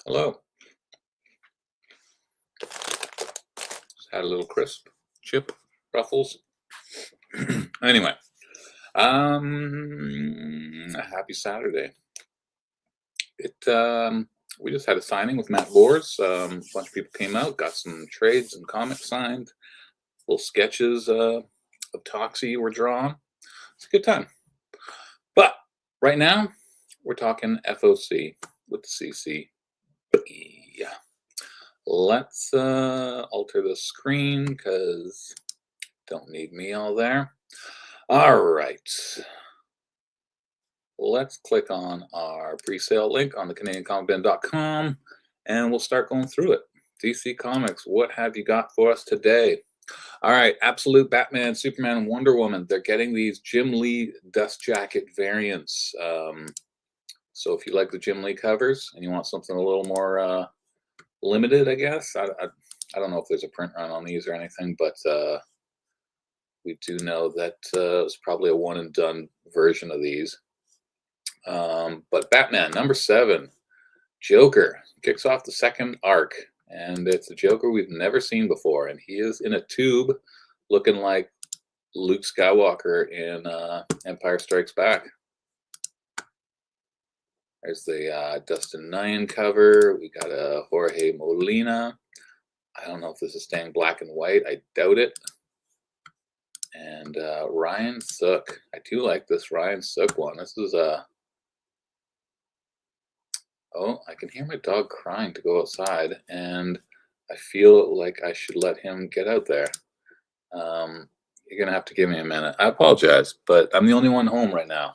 Hello. Just had a little crisp chip ruffles. Anyway, happy Saturday. We just had a signing with Matt Boers. A bunch of people came out, got some trades and comics signed. Little sketches of Toxie were drawn. It's a good time. But right now, we're talking FOC with the CCB. Let's alter the screen because don't need me all there. All right. Let's click on our pre-sale link on the CanadianComicBin.com and we'll start going through it. DC Comics, what have you got for us today? All right, Absolute Batman, Superman, and Wonder Woman. They're getting these Jim Lee dust jacket variants. So if you like the Jim Lee covers and you want something a little more limited, I guess. I don't know if there's a print run on these or anything, but we do know that it's probably a one and done version of these. But Batman #7, Joker, kicks off the second arc, and it's a Joker we've never seen before, and he is in a tube looking like Luke Skywalker in Empire Strikes Back. There's the Dustin Nyan cover. We got a Jorge Molina. I don't know if this is staying black and white. I doubt it. And Ryan Sook. I do like this Ryan Sook one. This is a... Oh, I can hear my dog crying to go outside, and I feel like I should let him get out there. You're going to have to give me a minute. I apologize, but I'm the only one home right now.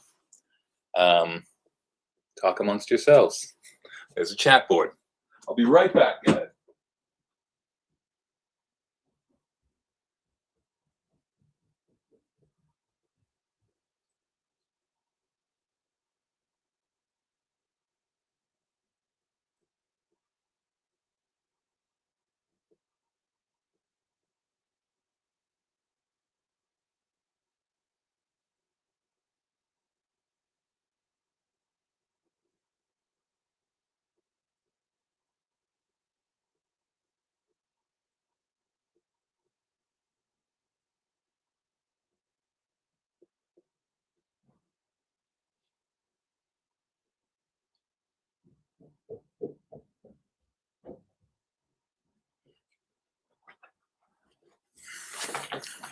Talk amongst yourselves. There's a chat board. I'll be right back, guys.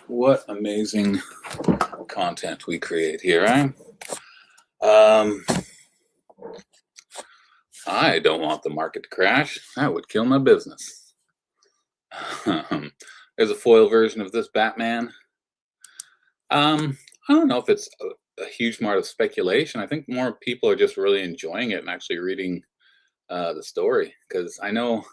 What amazing content we create here, eh? I don't want the market to crash. That would kill my business. There's a foil version of this Batman. I don't know if it's a huge amount of speculation. I think more people are just really enjoying it and actually reading the story, because I know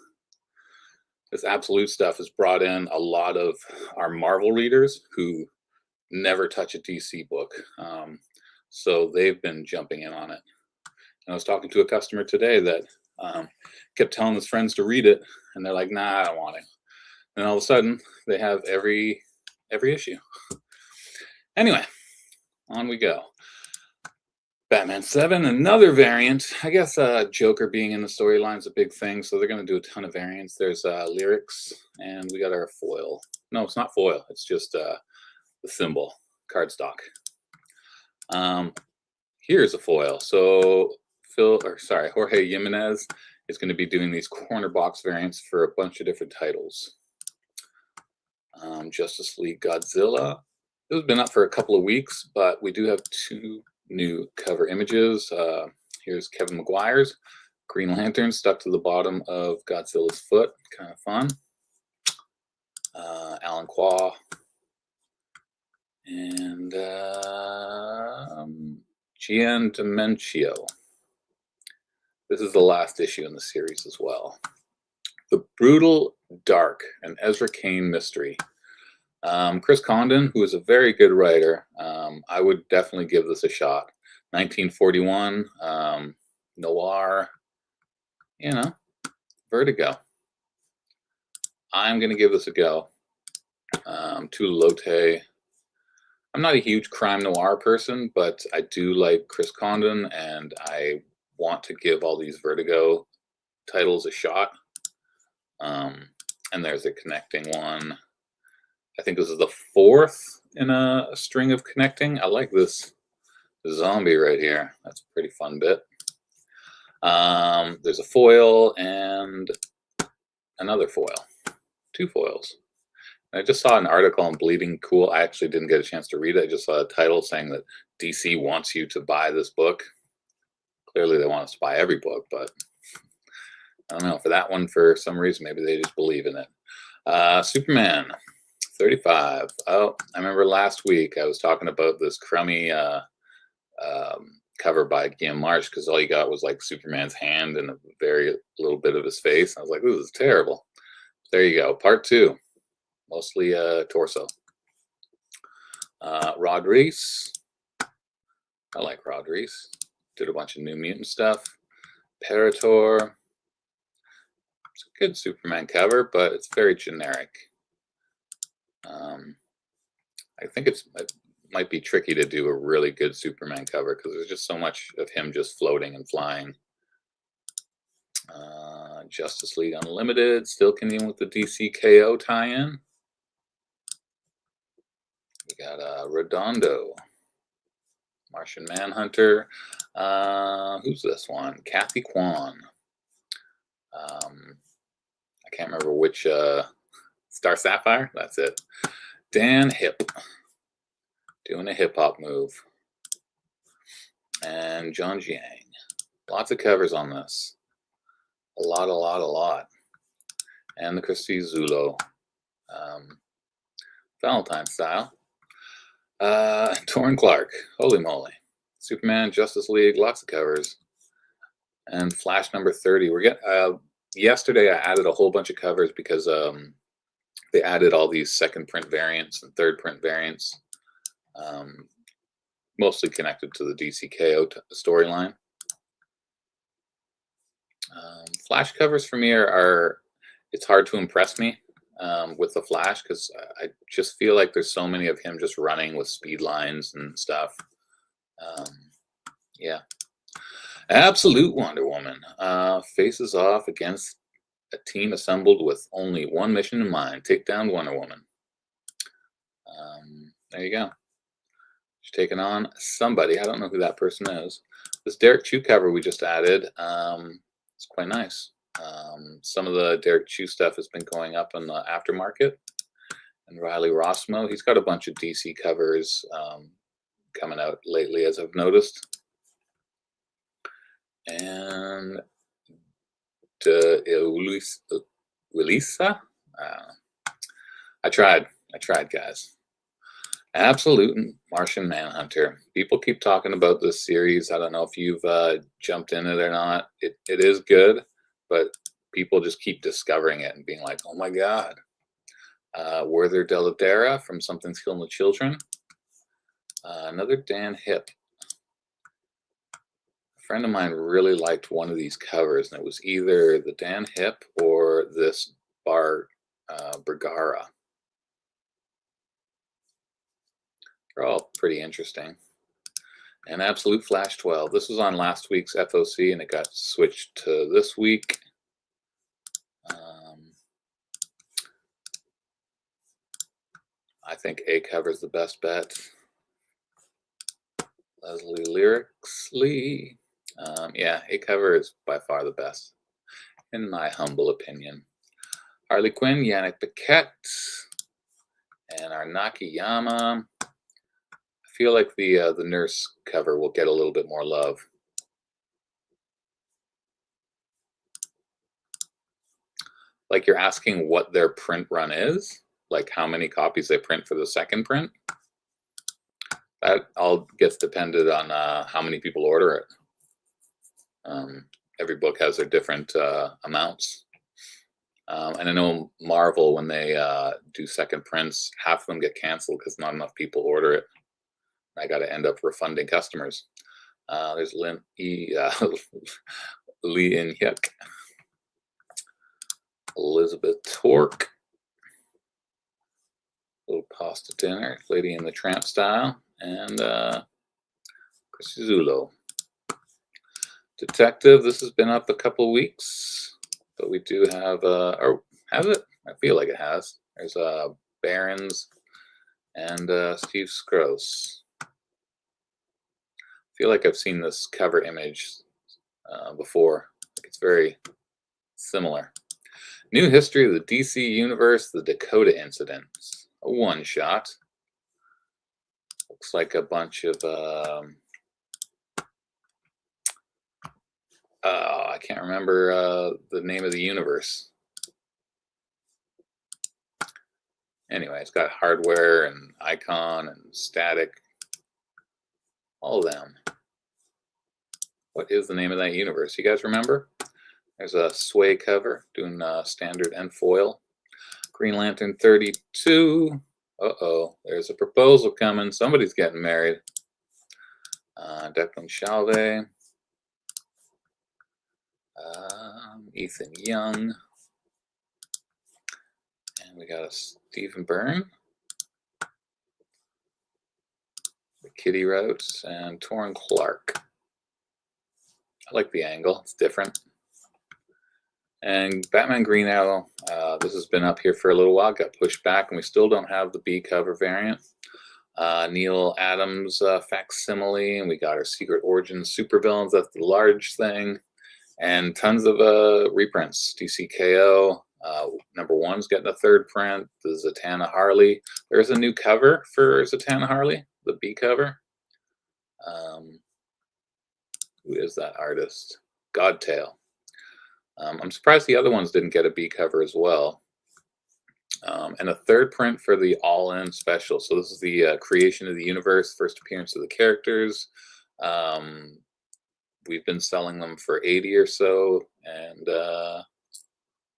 this Absolute stuff has brought in a lot of our Marvel readers who never touch a DC book. So they've been jumping in on it. And I was talking to a customer today that kept telling his friends to read it, and they're like, nah, I don't want it. And all of a sudden, they have every issue. Anyway, on we go. Batman 7, another variant. I guess Joker being in the storyline is a big thing, so they're going to do a ton of variants. There's lyrics, and we got our foil. No, it's not foil. It's just the symbol, cardstock. Here's a foil. So Jorge Jimenez is going to be doing these corner box variants for a bunch of different titles. Justice League Godzilla. This has been up for a couple of weeks, but we do have two new cover images. Here's Kevin Maguire's Green Lantern stuck to the bottom of Godzilla's foot. Kind of fun. Alan Quah. And Gian Demencio. This is the last issue in the series as well. The Brutal Dark, an Ezra Kane mystery. Chris Condon, who is a very good writer, I would definitely give this a shot. 1941, noir, Vertigo. I'm going to give this a go. Tu Lote. I'm not a huge crime noir person, but I do like Chris Condon, and I want to give all these Vertigo title's a shot. And there's a connecting one. I think this is the fourth in a string of connecting. I like this zombie right here. That's a pretty fun bit. There's a foil and another foil. 2 foils. I just saw an article on Bleeding Cool. I actually didn't get a chance to read it. I just saw a title saying that DC wants you to buy this book. Clearly they want us to buy every book, but I don't know. For that one, for some reason, maybe they just believe in it. Superman 35. Oh, I remember last week I was talking about this crummy cover by Guillaume March, because all you got was like Superman's hand and a very little bit of his face. I was like, this is terrible. There you go. Part 2. Mostly torso. Rod Reese. I like Rod Reese. Did a bunch of New Mutant stuff. Parator. It's a good Superman cover, but it's very generic. I think it might be tricky to do a really good Superman cover because there's just so much of him just floating and flying. Justice League Unlimited, still continuing with the DC KO tie-in. We got Redondo, Martian Manhunter. Who's this one? Kathy Kwan. I can't remember which Star Sapphire. That's it. Dan Hip, doing a hip hop move, and John Jiang. Lots of covers on this. A lot. And the Christy Zulo, Valentine style. Torrin Clark, holy moly. Superman, Justice League, lots of covers. And Flash number 30. We're getting. Yesterday I added a whole bunch of covers because they added all these second print variants and third print variants, mostly connected to the DCKO storyline. Flash covers for me are it's hard to impress me with the Flash because I just feel like there's so many of him just running with speed lines and stuff. Yeah. Absolute Wonder Woman faces off against a team assembled with only one mission in mind: take down Wonder Woman. There you go. She's taking on somebody. I don't know who that person is. This Derek Chew cover we just added, it's quite nice. Some of the Derek Chew stuff has been going up in the aftermarket. And Riley Rossmo, he's got a bunch of DC covers coming out lately, as I've noticed. And Elisa, I tried, guys. Absolute Martian Manhunter. People keep talking about this series. I don't know if you've jumped in it or not. It is good, but people just keep discovering it and being like, oh my God. Werther Deladera from Something's Killing the Children. Another Dan Hip. A friend of mine really liked one of these covers, and it was either the Dan Hip or this Bergara. They're all pretty interesting. And Absolute Flash 12. This was on last week's FOC, and it got switched to this week. I think A cover's the best bet. Leslie Lyrics Lee. Yeah, A cover is by far the best, in my humble opinion. Harley Quinn, Yannick Paquette, and our Nakayama. I feel like the nurse cover will get a little bit more love. Like you're asking what their print run is, like how many copies they print for the second print. That all gets dependent on how many people order it. Every book has their different amounts. And I know Marvel, when they do second prints, half of them get canceled because not enough people order it. I got to end up refunding customers. There's Lee In Hyuk, Elizabeth Torque, little pasta dinner, Lady in the Tramp style, and Chris Zulo. Detective, this has been up a couple weeks. But we do have, or has it? I feel like it has. There's Barons and Steve Scrose. I feel like I've seen this cover image before. It's very similar. New History of the DC Universe, The Dakota Incidents. A one-shot. Looks like a bunch of, I can't remember the name of the universe. Anyway, it's got Hardware and Icon and Static. All of them. What is the name of that universe? You guys remember? There's a Sway cover doing standard and foil. Green Lantern 32. Uh-oh, there's a proposal coming. Somebody's getting married. Declan Shalvey. Ethan Young. And we got a Stephen Byrne. Kitty Routes and Torrin Clark. I like the angle, it's different. And Batman Green Arrow, this has been up here for a little while, got pushed back, and we still don't have the B cover variant. Neil Adams facsimile, and we got our Secret Origins supervillains, that's the large thing. And tons of reprints. DCKO, #1's getting a third print. The Zatanna Harley. There's a new cover for Zatanna Harley, the B cover. Who is that artist? Godtail. I'm surprised the other ones didn't get a B cover as well. And a third print for the All-In special. So this is the Creation of the Universe, first appearance of the characters. We've been selling them for 80 or so. And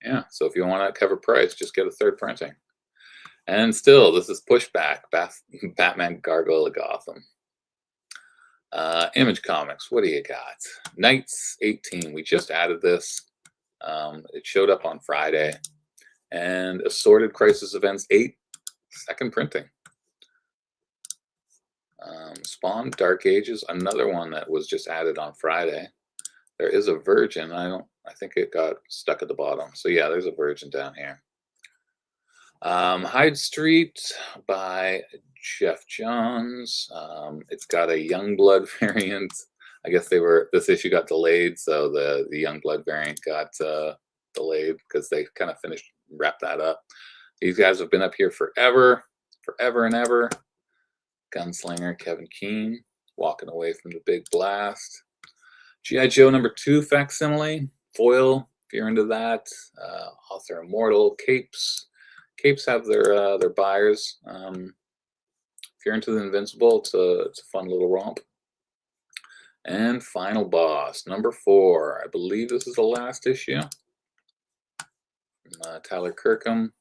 yeah, so if you want a cover price, just get a third printing. And still, this is pushback. Batman Gargoyle of Gotham. Image Comics, what do you got? Knights 18, we just added this. It showed up on Friday. And Assorted Crisis Events 8, second printing. Spawn Dark Ages, another one that was just added on Friday. There is a Virgin. I think it got stuck at the bottom. So yeah, there's a Virgin down here. Hyde Street by Jeff Johns. It's got a Youngblood variant. I guess this issue got delayed, so the Youngblood variant got delayed because they kind of wrapped that up. These guys have been up here forever and ever. Gunslinger Kevin Keane, walking away from the big blast. G.I. Joe #2 facsimile, foil, if you're into that. Author Immortal, Capes. Capes have their buyers. If you're into the Invincible, it's a fun little romp. And Final Boss, #4. I believe this is the last issue. From Tyler Kirkham.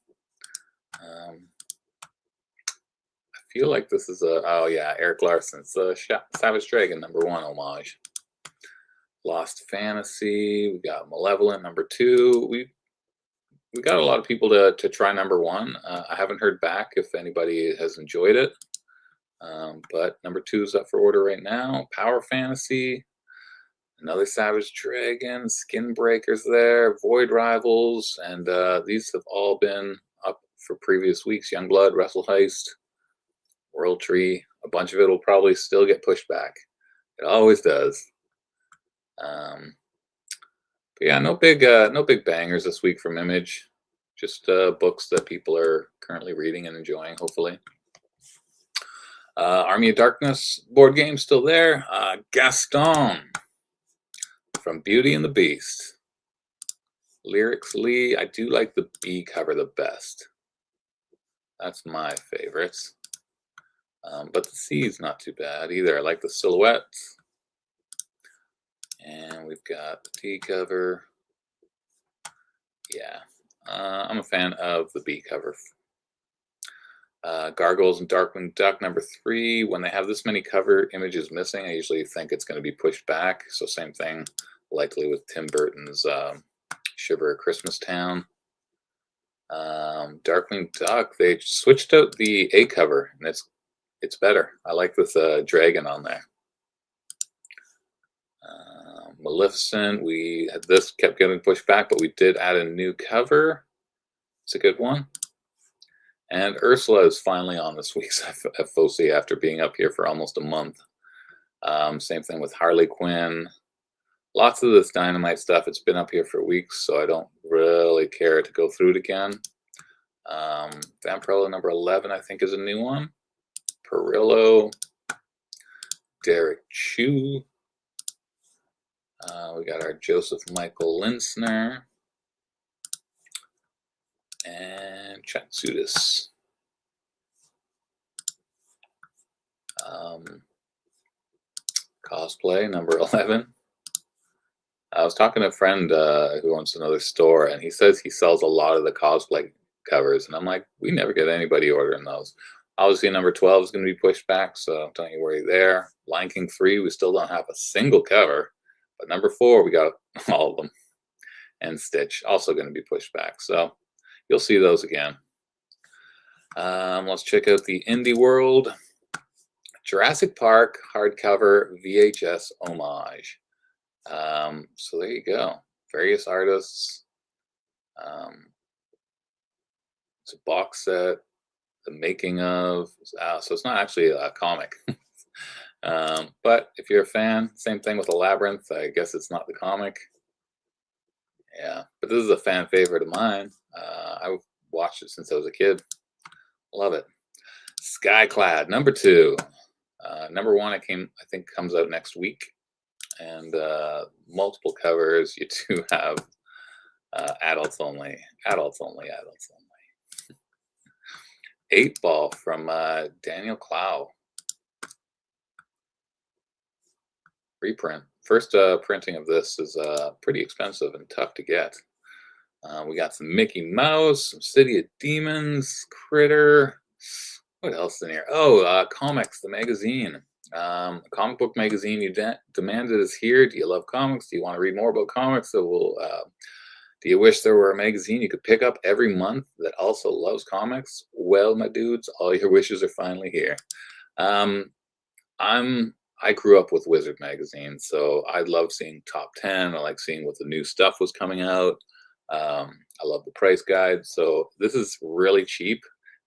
I feel like this is Eric Larson's Savage Dragon #1 homage. Lost Fantasy, we got Malevolent #2. We got a lot of people to try #1. I haven't heard back if anybody has enjoyed it. But #2 is up for order right now. Power Fantasy, another Savage Dragon, Skin Breakers there, Void Rivals, and these have all been up for previous weeks. Youngblood, Wrestle Heist, World Tree. A bunch of it will probably still get pushed back. It always does. But yeah, no big bangers this week from Image. Just books that people are currently reading and enjoying, hopefully. Army of Darkness board game still there. Gaston from Beauty and the Beast. Lyrics Lee. I do like the B cover the best. That's my favorite. But the C is not too bad either. I like the silhouettes. And we've got the D cover. Yeah, I'm a fan of the B cover. Gargoyles and Darkwing Duck #3. When they have this many cover images missing, I usually think it's going to be pushed back. So same thing, likely with Tim Burton's Shiver of Christmas Town. Darkwing Duck, they switched out the A cover, and it's better. I like this dragon on there. Maleficent, this kept getting pushed back, but we did add a new cover. It's a good one. And Ursula is finally on this week's FOC after being up here for almost a month. Same thing with Harley Quinn. Lots of this Dynamite stuff. It's been up here for weeks, so I don't really care to go through it again. Vampirella number 11, I think, is a new one. Perillo. Derek Chu. We got our Joseph Michael Linsner. And Chatsudis. Cosplay number 11. I was talking to a friend who owns another store, and he says he sells a lot of the cosplay covers, and I'm like, we never get anybody ordering those. Obviously, number 12 is going to be pushed back, so don't you worry there. Lion King 3, we still don't have a single cover, but number 4, we got all of them. And Stitch, also going to be pushed back, so you'll see those again. Let's check out the Indie World. Jurassic Park hardcover VHS homage. So there you go. Various artists. It's a box set. The making of. So it's not actually a comic. But if you're a fan, same thing with the Labyrinth. I guess it's not the comic. Yeah, but this is a fan favorite of mine. I've watched it since I was a kid. Love it. Skyclad number 2. Number 1, I think comes out next week, and multiple covers. You do have adults only. 8 Ball from Daniel Clow. Reprint. First printing of this is pretty expensive and tough to get. We got some Mickey Mouse, some City of Demons, Critter. What else in here? Oh, Comics, the magazine. Comic book magazine you demanded is here. Do you love comics? Do you want to read more about comics? So do you wish there were a magazine you could pick up every month that also loves comics? Well, my dudes, all your wishes are finally here. I grew up with Wizard magazine, so I love seeing top 10. I like seeing what the new stuff was coming out. I love the price guide. So this is really cheap.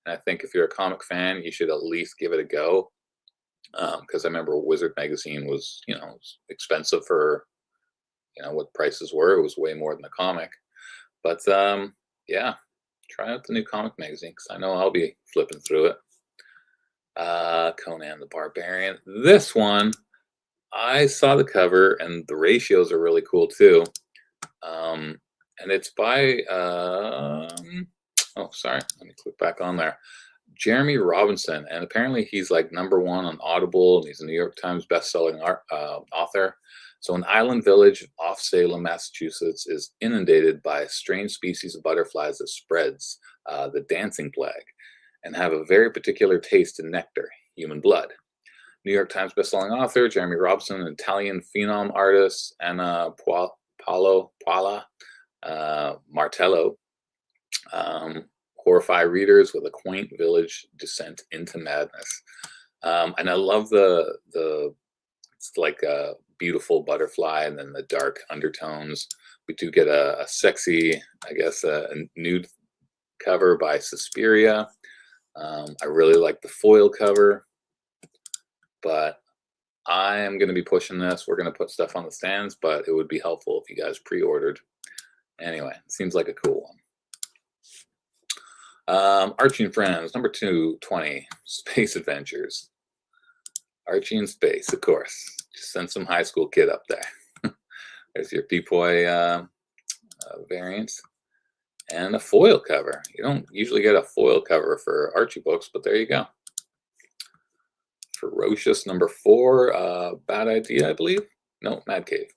And I think if you're a comic fan, you should at least give it a go. Because I remember Wizard magazine was, expensive for, what prices were. It was way more than the comic. But yeah, try out the new comic magazine because I know I'll be flipping through it. Conan the Barbarian. This one, I saw the cover and the ratios are really cool too. And it's by oh, sorry, let me click back on there. Jeremy Robinson, and apparently he's like number 1 on Audible, and he's a New York Times best-selling author. So an island village off Salem, Massachusetts is inundated by a strange species of butterflies that spreads the dancing plague and have a very particular taste in nectar, human blood. New York Times bestselling author Jeremy Robinson, an Italian phenom artist, Anna Paola Martello, horrify readers with a quaint village descent into madness. And I love it's like a beautiful butterfly and then the dark undertones. We do get a sexy, I guess, a nude cover by Suspiria. I really like the foil cover, but I am going to be pushing this. We're going to put stuff on the stands, but it would be helpful if you guys pre-ordered. Anyway, it seems like a cool one. Archie and Friends, number 220, Space Adventures. Archie in space, of course. Just send some high school kid up there. There's your Peepoy variants. And a foil cover. You don't usually get a foil cover for Archie books, but there you go. Ferocious, number 4, Bad Idea, I believe. No, Mad Cave.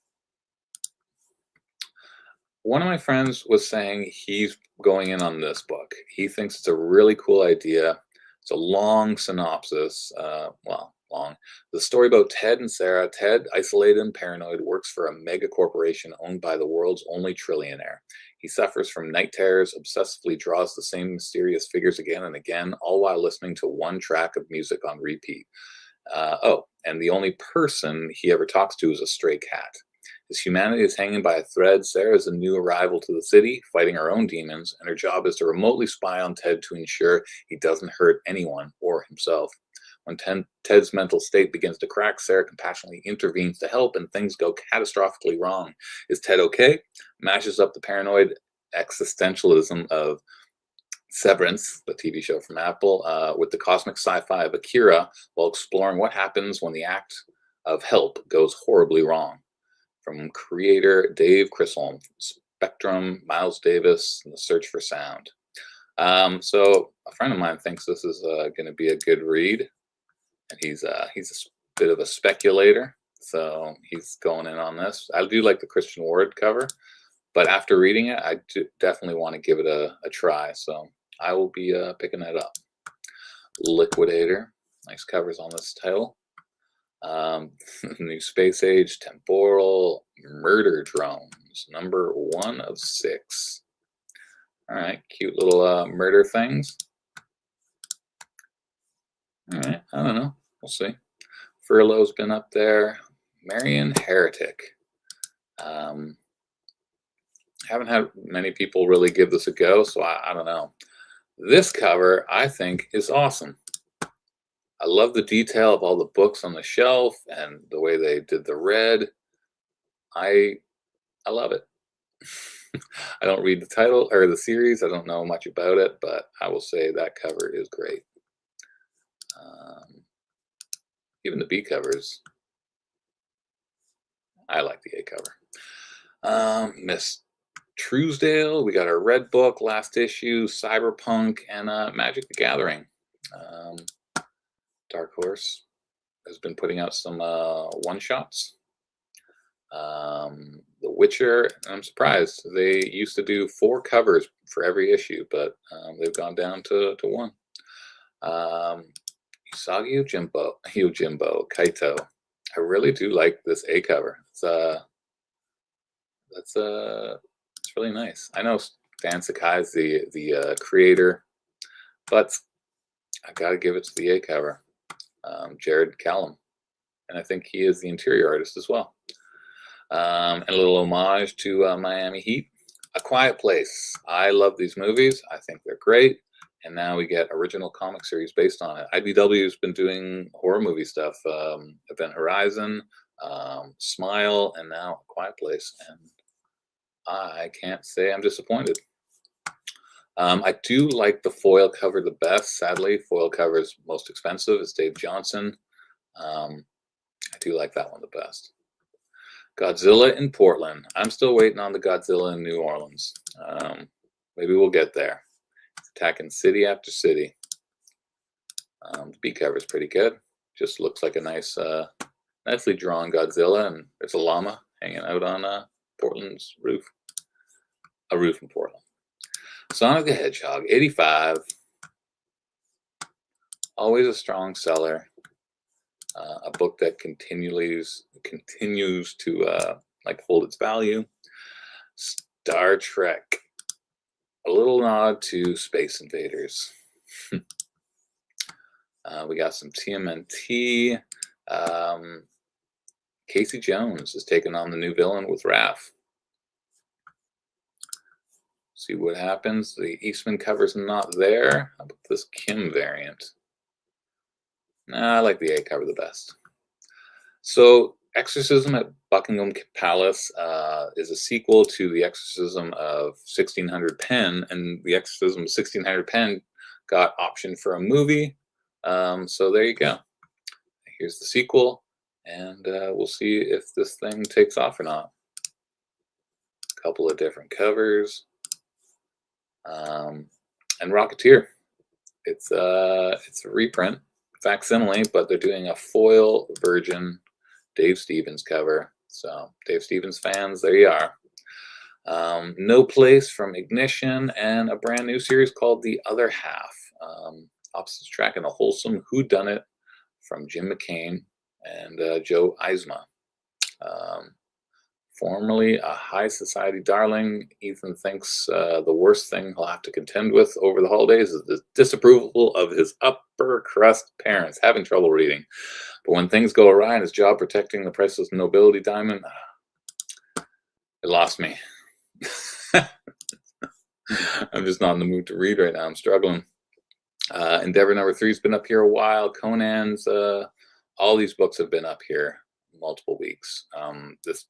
One of my friends was saying he's going in on this book. He thinks it's a really cool idea. It's a long synopsis. Long. The story about Ted and Sarah. Ted, isolated and paranoid, works for a mega corporation owned by the world's only trillionaire. He suffers from night terrors, obsessively draws the same mysterious figures again and again, all while listening to one track of music on repeat. And the only person he ever talks to is a stray cat. His humanity is hanging by a thread. Sarah is a new arrival to the city, fighting her own demons, and her job is to remotely spy on Ted to ensure he doesn't hurt anyone or himself. When Ted's mental state begins to crack, Sarah compassionately intervenes to help, and things go catastrophically wrong. Is Ted okay? Mashes up the paranoid existentialism of Severance, the TV show from Apple, with the cosmic sci-fi of Akira, while exploring what happens when the act of help goes horribly wrong. From creator Dave Chisholm, Spectrum, Miles Davis, and The Search for Sound. So a friend of mine thinks this is going to be a good read, and he's a bit of a speculator, so he's going in on this. I do like the Christian Ward cover, but after reading it, I definitely want to give it a try. So I will be picking that up. Liquidator, nice covers on this title. New Space Age, Temporal, Murder Drones, number 1 of 6. All right, cute little murder things. All right, I don't know. We'll see. Furlough's been up there. Marion Heretic. Haven't had many people really give this a go, so I don't know. This cover, I think, is awesome. I love the detail of all the books on the shelf and the way they did the red. I love it. I don't read the title or the series. I don't know much about it, but I will say that cover is great. Even the B covers, I like the A cover. Miss Truesdale, we got our red book, last issue, Cyberpunk, and Magic the Gathering. Dark Horse has been putting out some one-shots. The Witcher, I'm surprised. They used to do 4 covers for every issue, but they've gone down to 1. Usagi Yojimbo, Kaito. I really do like this A cover. It's really nice. I know Dan Sakai is the creator, but I gotta give it to the A cover. Jared Callum, and I think he is the interior artist as well. And a little homage to Miami Heat, A Quiet Place. I love these movies. I think they're great. And now we get original comic series based on it. IDW has been doing horror movie stuff. Event Horizon, Smile, and now A Quiet Place. And I can't say I'm disappointed. I do like the foil cover the best. Sadly, foil cover is most expensive. It's Dave Johnson. I do like that one the best. Godzilla in Portland. I'm still waiting on the Godzilla in New Orleans. Maybe we'll get there. It's attacking city after city. The B cover is pretty good. Just looks like a nice, nicely drawn Godzilla, and there's a llama hanging out on Portland's roof. A roof in Portland. Sonic the Hedgehog, 85. Always a strong seller. A book that continues to hold its value. Star Trek. A little nod to Space Invaders. We got some TMNT. Casey Jones is taking on the new villain with Raph. See what happens. The Eastman cover's not there. How about this Kim variant? Nah, I like the A cover the best. So, Exorcism at Buckingham Palace is a sequel to The Exorcism of 1600 Penn, and The Exorcism of 1600 Penn got optioned for a movie. So there you go. Here's the sequel, and we'll see if this thing takes off or not. A couple of different covers. And Rocketeer. It's a reprint, facsimile, but they're doing a foil version Dave Stevens cover. So Dave Stevens fans, there you are. No Place from Ignition, and a brand new series called The Other Half. Opposites track and a wholesome whodunit from Jim McCain and Joe Eisma. Formerly a high society darling, Ethan thinks the worst thing he'll have to contend with over the holidays is the disapproval of his upper crust parents, having trouble reading. But when things go awry in his job protecting the priceless nobility diamond, It lost me. I'm just not in the mood to read right now. I'm struggling. Endeavor number 3's been up here a while. Conan's, all these books have been up here multiple weeks. This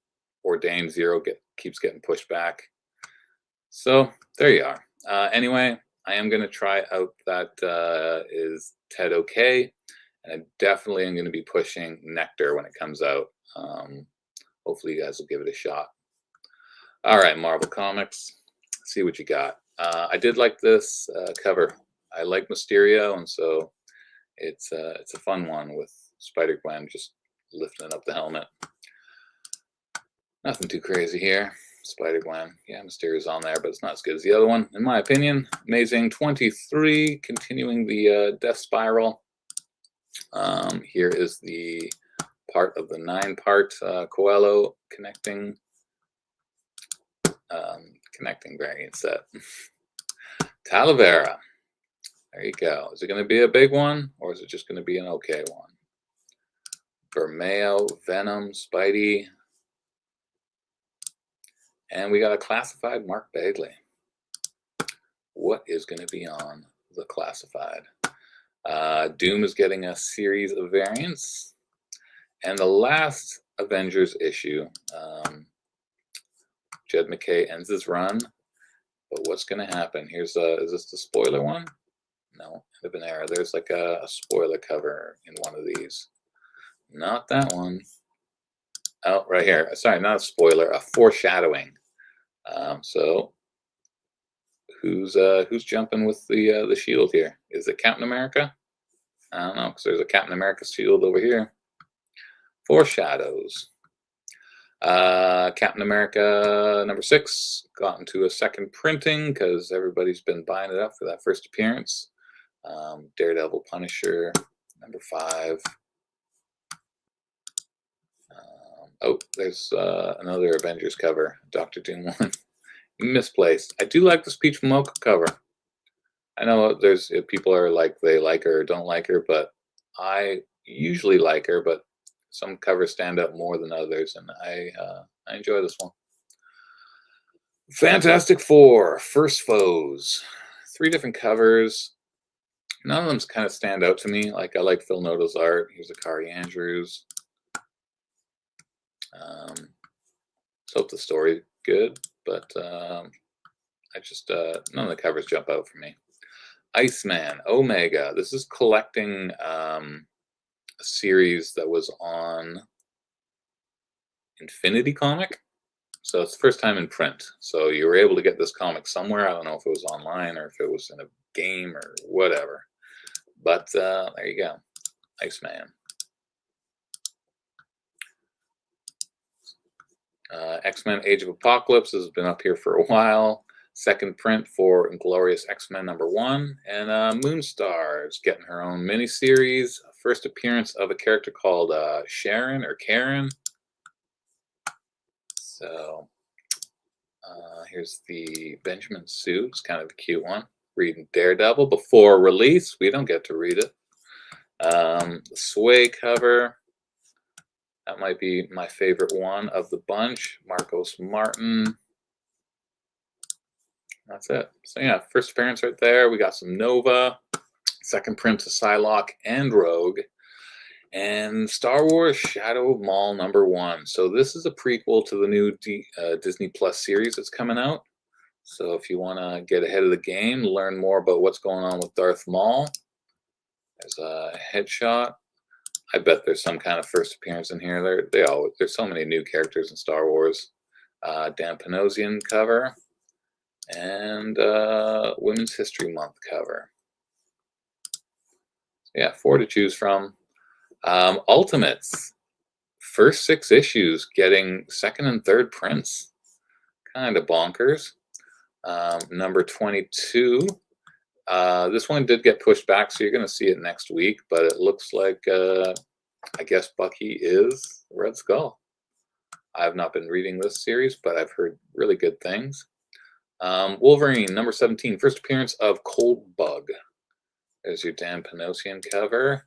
Ordained Zero keeps getting pushed back. So there you are. Anyway, I am going to try out that Is Ted Okay? And I definitely am going to be pushing Nectar when it comes out. Hopefully you guys will give it a shot. All right, Marvel Comics. Let's see what you got. I did like this cover. I like Mysterio, and so it's a fun one with Spider-Gwen just lifting up the helmet. Nothing too crazy here. Spider-Gwen, yeah, Mysterio's on there, but it's not as good as the other one, in my opinion. Amazing 23, continuing the death spiral. Here is the part of the 9-part Coelho connecting variant set. Talavera. There you go. Is it going to be a big one, or is it just going to be an okay one? Bermeo, Venom, Spidey. And we got a classified Mark Bagley. What is going to be on the classified? Doom is getting a series of variants. And the last Avengers issue, Jed MacKay ends his run. But what's going to happen? Here's is this the spoiler one? No, I've been error. There's like a spoiler cover in one of these. Not that one. Oh, right here. Sorry, not a spoiler, a foreshadowing. So who's jumping with the shield here? Is it Captain America? I don't know, because there's a Captain America shield over here. Foreshadows. Captain America number 6 got into a second printing because everybody's been buying it up for that first appearance. Daredevil, Punisher, number 5. Oh, there's another Avengers cover, Dr. Doom 1. Misplaced. I do like this Peach Mocha cover. I know there's people are like they like her or don't like her, but I usually like her, but some covers stand out more than others, and I enjoy this one. Fantastic Four, First Foes. 3 different covers. None of them kind of stand out to me. Like I like Phil Noto's art. Here's Akari Andrews. Let's hope the story good, but I just none of the covers jump out for me. Iceman, Omega. This is collecting a series that was on Infinity Comic. So it's the first time in print. So you were able to get this comic somewhere. I don't know if it was online or if it was in a game or whatever. But there you go. Iceman. X-Men Age of Apocalypse has been up here for a while. Second print for Inglorious X-Men number 1. And Moonstar is getting her own miniseries. First appearance of a character called Sharon or Karen. So here's the Benjamin suit. It's kind of a cute one. Reading Daredevil before release. We don't get to read it. The Sway cover. That might be my favorite one of the bunch. Marcos Martin. That's it. So yeah, first appearance right there. We got some Nova. Second print to Psylocke and Rogue. And Star Wars Shadow of Maul number 1. So this is a prequel to the new Disney Plus series that's coming out. So if you want to get ahead of the game, learn more about what's going on with Darth Maul. There's a headshot. I bet there's some kind of first appearance in here. There's so many new characters in Star Wars. Dan Panosian cover. And Women's History Month cover. Yeah, 4 to choose from. Ultimates, first 6 issues getting second and third prints. Kind of bonkers. Number 22. This one did get pushed back, so you're going to see it next week, but it looks like, I guess Bucky is Red Skull. I have not been reading this series, but I've heard really good things. Wolverine, number 17, first appearance of Cold Bug. There's your Dan Panosian cover.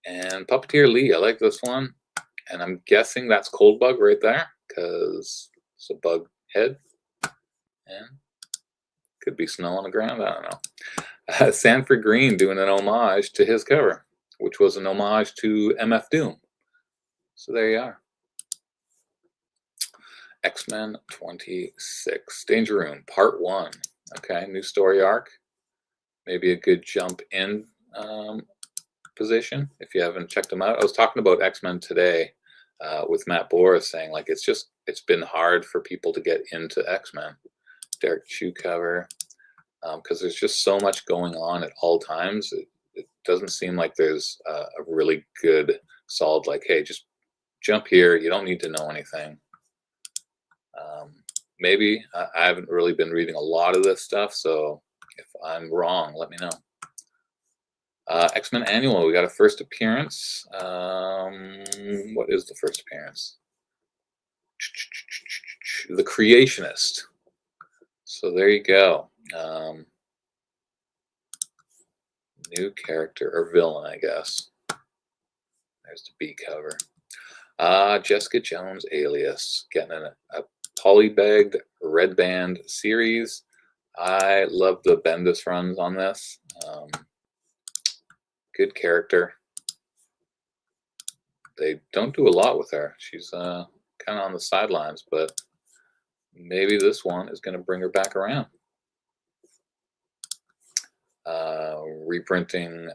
And Puppeteer Lee, I like this one. And I'm guessing that's Cold Bug right there, because it's a bug head, and could be snow on the ground. I don't know. Sanford Green doing an homage to his cover, which was an homage to MF Doom. So there you are. X-Men 26, Danger Room, Part 1. Okay, new story arc. Maybe a good jump in position if you haven't checked them out. I was talking about X-Men today with Matt Boris, saying like it's been hard for people to get into X-Men. Derek Chew cover, because there's just so much going on at all times. It doesn't seem like there's a really good solid like, hey, just jump here. You don't need to know anything. Maybe I haven't really been reading a lot of this stuff, so if I'm wrong, let me know. X-Men Annual, we got a first appearance. What is the first appearance? The Creationist. So there you go. New character, or villain, I guess. There's the B cover. Jessica Jones Alias, getting a polybagged red band series. I love the Bendis runs on this. Good character. They don't do a lot with her. She's kind of on the sidelines, but maybe this one is going to bring her back around. Reprinting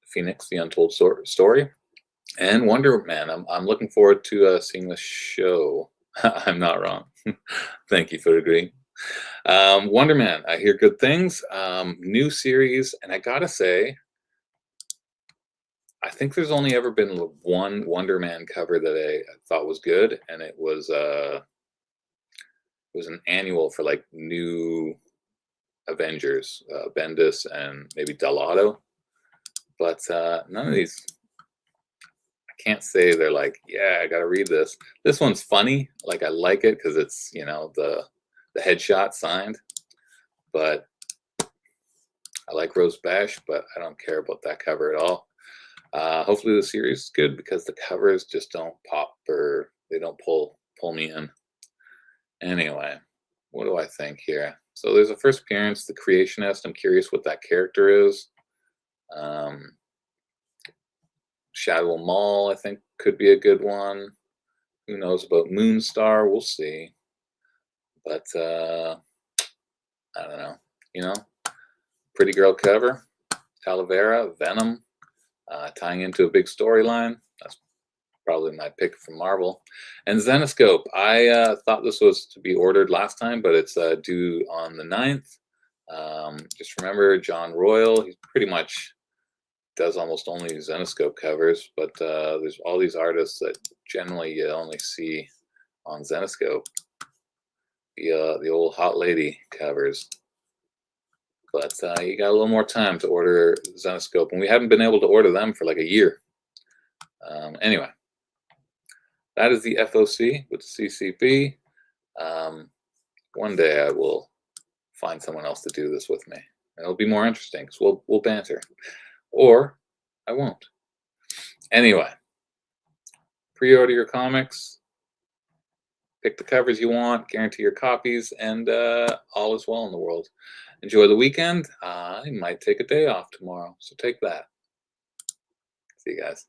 Phoenix, The Untold Story, and Wonder Man. I'm looking forward to seeing the show. I'm not wrong. Thank you for agreeing. Wonder Man, I hear good things. New series, and I gotta say, I think there's only ever been one Wonder Man cover that I thought was good, and it was an annual for like New Avengers, Bendis and maybe Delato. But none of these, I can't say they're like, yeah, I gotta read this. This one's funny, like I like it because it's, you know, the headshot signed. But I like Rose Bash, but I don't care about that cover at all. Hopefully the series is good because the covers just don't pop, or they don't pull me in. Anyway, what do I think here? So there's a first appearance, The Creationist. I'm curious what that character is. Shadow Mall, I think, could be a good one. Who knows about Moonstar? We'll see. But I don't know. You know, Pretty Girl cover, Talavera, Venom, tying into a big storyline. That's probably my pick from Marvel. And Zenoscope. I thought this was to be ordered last time, but it's due on the 9th. Just remember John Royal. He's pretty much does almost only Zenoscope covers, but there's all these artists that generally you only see on Zenoscope. The old Hot Lady covers. But you got a little more time to order Zenoscope, and we haven't been able to order them for like a year. Anyway, that is the FOC with CCB. One day I will find someone else to do this with me, and it'll be more interesting because we'll banter, or I won't. Anyway, pre-order your comics. Pick the covers you want, guarantee your copies, and all is well in the world. Enjoy the weekend. I might take a day off tomorrow, so take that. See you guys.